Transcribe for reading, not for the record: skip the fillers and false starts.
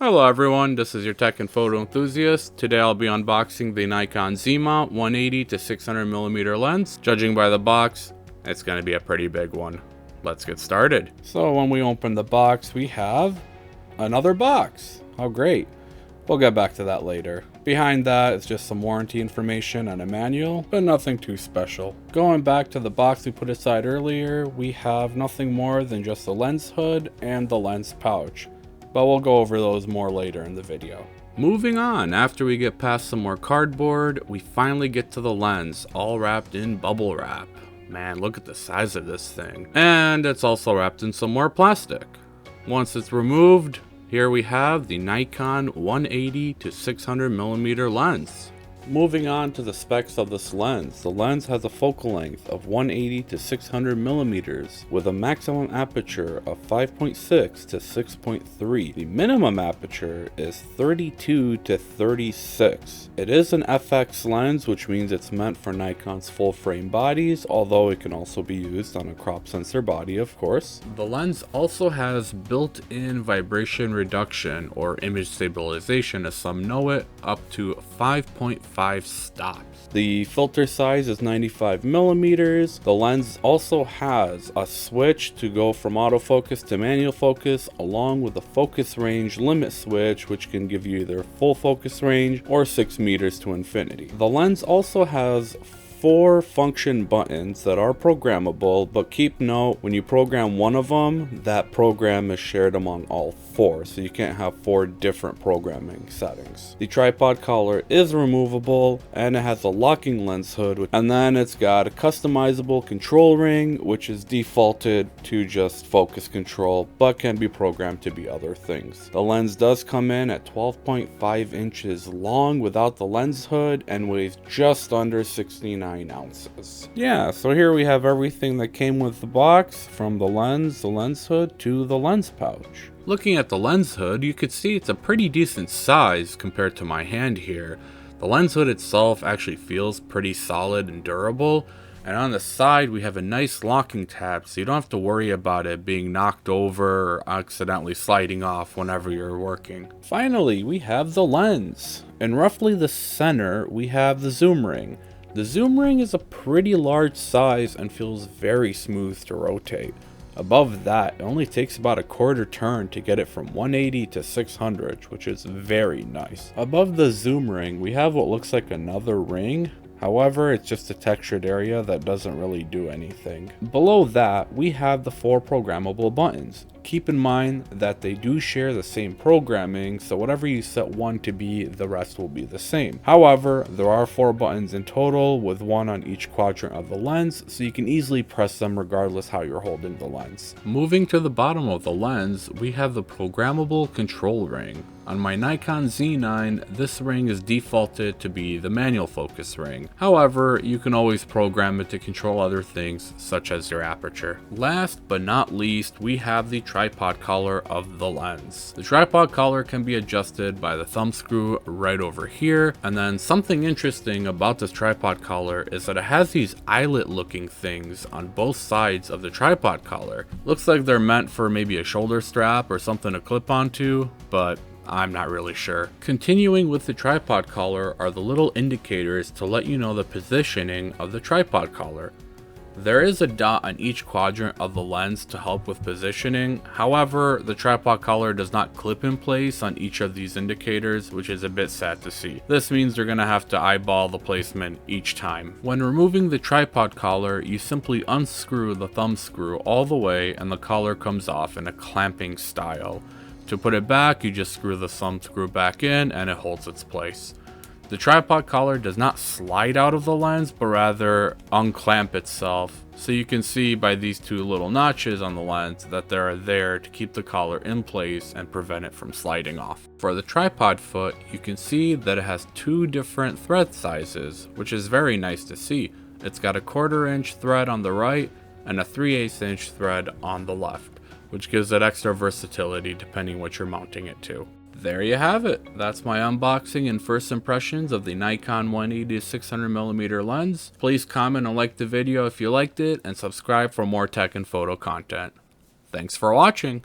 Hello everyone, this is your tech and photo enthusiast. Today I'll be unboxing the Nikon Z-mount 180-600mm lens. Judging by the box, it's going to be a pretty big one. Let's get started. So when we open the box, we have another box. How great. We'll get back to that later. Behind that is just some warranty information and a manual, but nothing too special. Going back to the box we put aside earlier, we have nothing more than just the lens hood and the lens pouch, but we'll go over those more later in the video. Moving on, after we get past some more cardboard, we finally get to the lens, all wrapped in bubble wrap. Man, look at the size of this thing. And it's also wrapped in some more plastic. Once it's removed, here we have the Nikon 180-600mm lens. Moving on to the specs of this lens, the lens has a focal length of 180-600mm with a maximum aperture of 5.6 to 6.3. The minimum aperture is 32 to 36. It is an FX lens, which means it's meant for Nikon's full frame bodies, although it can also be used on a crop sensor body, of course. The lens also has built-in vibration reduction, or image stabilization as some know it, up to 5.5 stops. The filter size is 95mm. The lens also has a switch to go from autofocus to manual focus, along with a focus range limit switch, which can give you either full focus range or 6 meters to infinity. The lens also has 4 function buttons that are programmable, but keep note, when you program one of them, that program is shared among all 4, so you can't have 4 different programming settings. The tripod collar is removable, and it has a locking lens hood, and then it's got a customizable control ring, which is defaulted to just focus control, but can be programmed to be other things. The lens does come in at 12.5 inches long without the lens hood, and weighs just under 69 ounces. Yeah, so here we have everything that came with the box, from the lens hood, to the lens pouch. Looking at the lens hood, you could see it's a pretty decent size compared to my hand here. The lens hood itself actually feels pretty solid and durable, and on the side we have a nice locking tab, so you don't have to worry about it being knocked over or accidentally sliding off whenever you're working. Finally, we have the lens. In roughly the center, we have the zoom ring. The zoom ring is a pretty large size and feels very smooth to rotate. Above that, it only takes about a quarter turn to get it from 180 to 600, which is very nice. Above the zoom ring, we have what looks like another ring. However, it's just a textured area that doesn't really do anything. Below that, we have the 4 programmable buttons. Keep in mind that they do share the same programming, so whatever you set one to be, the rest will be the same. However, there are 4 buttons in total, with 1 on each quadrant of the lens, so you can easily press them regardless how you're holding the lens. Moving to the bottom of the lens, we have the programmable control ring. On my Nikon Z9, this ring is defaulted to be the manual focus ring. However, you can always program it to control other things, such as your aperture. Last but not least, we have the tripod collar of the lens. The tripod collar can be adjusted by the thumb screw right over here, and then something interesting about this tripod collar is that it has these eyelet looking things on both sides of the tripod collar. Looks like they're meant for maybe a shoulder strap or something to clip onto, but I'm not really sure. Continuing with the tripod collar are the little indicators to let you know the positioning of the tripod collar. There is a dot on each quadrant of the lens to help with positioning. However, the tripod collar does not clip in place on each of these indicators, which is a bit sad to see. This means you're going to have to eyeball the placement each time. When removing the tripod collar, you simply unscrew the thumb screw all the way and the collar comes off in a clamping style. To put it back, you just screw the thumb screw back in and it holds its place. The tripod collar does not slide out of the lens, but rather unclamp itself. So you can see by these 2 little notches on the lens that they are there to keep the collar in place and prevent it from sliding off. For the tripod foot, you can see that it has 2 different thread sizes, which is very nice to see. It's got a 1/4 inch thread on the right and a 3/8 inch thread on the left, which gives it extra versatility depending what you're mounting it to. There you have it. That's my unboxing and first impressions of the Nikon 180-600mm lens. Please comment and like the video if you liked it, and subscribe for more tech and photo content. Thanks for watching.